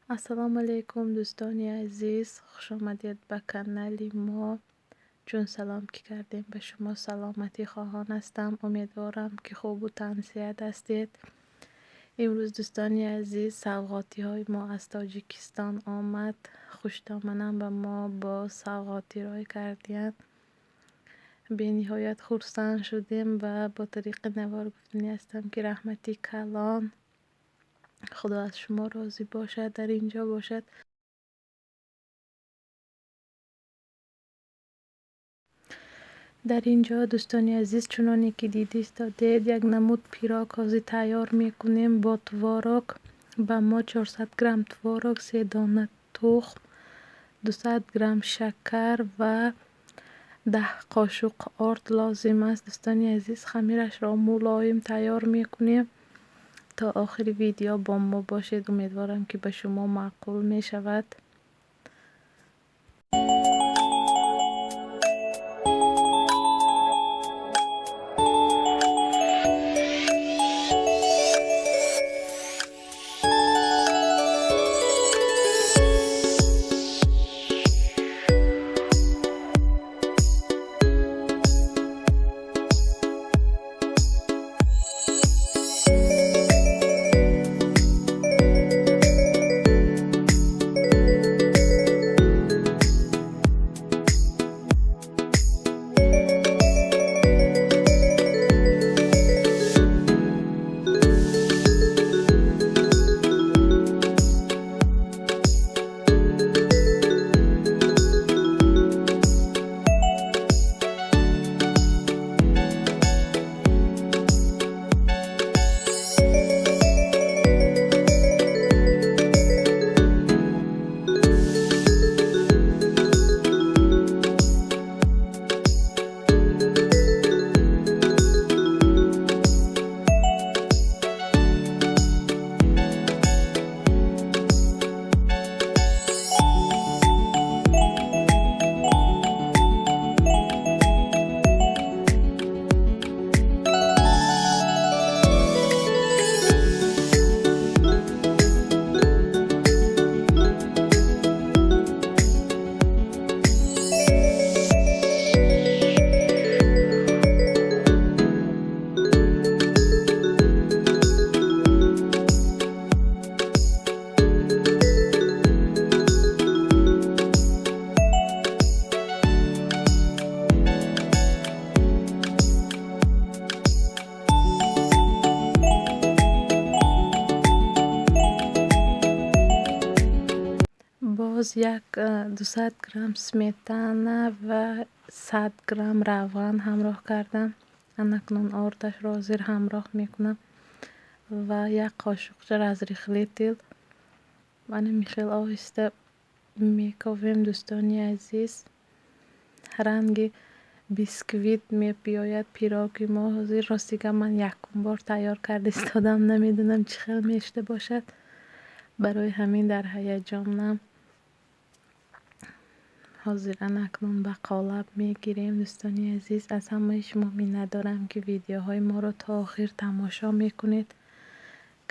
السلام علیکم دوستانی عزیز، خوش آمدید به کانال ما. چون سلام که کردیم به شما سلامتی خواهان هستم. امیدوارم که خوب و تنصیحت هستید. امروز دوستانی عزیز سوغاتی های ما از تاجیکستان آمد. خوشتامنم به ما با سوغاتی رای کردین. به نهایت خرسند شدیم و با طریق نوار گفتنی هستم که رحمتی کلان خدا از شما راضی باشد، در اینجا باشد. در اینجا دوستانی عزیز چنانی که دیدید یک نمود پیراکازی تیار میکنیم با تواروگ. با ما 400 گرم تواروگ، 3 دانه تخم، 200 گرم شکر و 10 قاشق آرد لازم است. دوستانی عزیز خمیرش را ملایم تیار میکنیم. تا آخر ویدیو با ما باشید. امیدوارم که به شما معقول می شود. باز یک 200 گرم سمیتانه و 100 گرم روغن همراه کردم. اکنون آردش را زیر همراه میکنم و یک قاشق از ریخلی تیل من میخیل آهسته میکویم. دوستانی عزیز رنگ بیسکویت میپیاید پیراگی ما. حاضر راستی که من یکم بار تیار کرده استادم، نمیدونم چه خیلی میشته باشد. برای همین در هیجانم حاضران اکنون به قالب میگیریم. دوستانی عزیز از همه شما منت دارم که ویدیوهای ما رو تا آخر تماشا میکنید،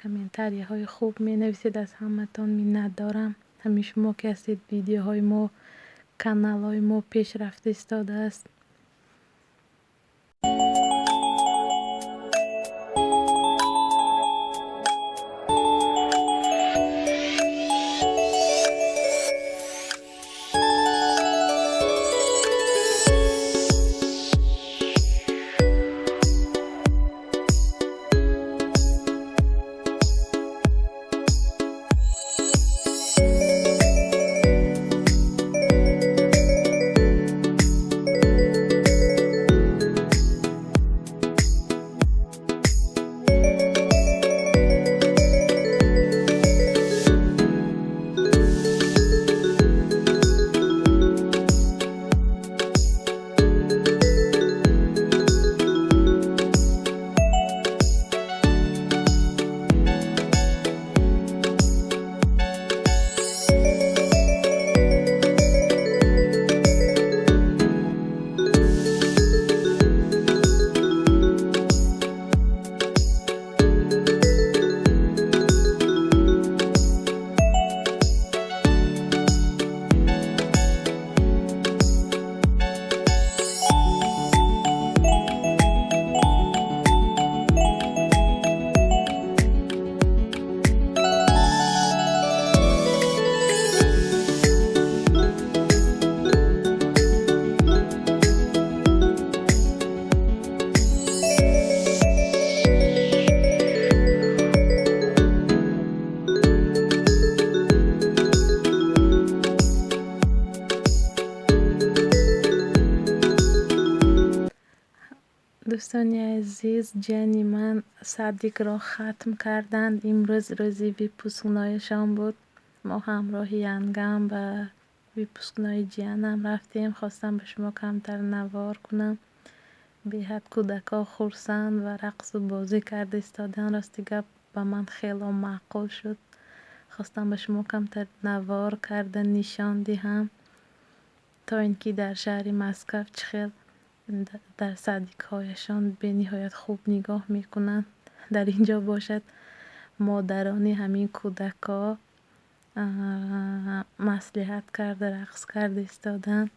کامنتاری های خوب می نویسید. از همه تان منت دارم. همه شما که هستید ویدیوهای ما، کانال های ما پیشرفته ایستاده است. دوستان عزیز، جنی من صدیق را ختم کردند. امروز روزی ویپوسکنایشان بود. ما همراه ینگم و ویپوسکنای جیانم رفتیم. خواستم به شما کمتر نوار کنم. بیحد کودکا خورسند و رقص و بازی کرده ایستادن. راستی گپ به من خیلی معقول شد. خواستم به شما کمتر نوار کرده نشان دهم تا اینکه در شهر مسکو چخیل در صدیق هایشان به نهایت خوب نگاه میکنند. در اینجا باشد مادرانی همین کودکا مصلحت کرده رقص کرده ایستادند.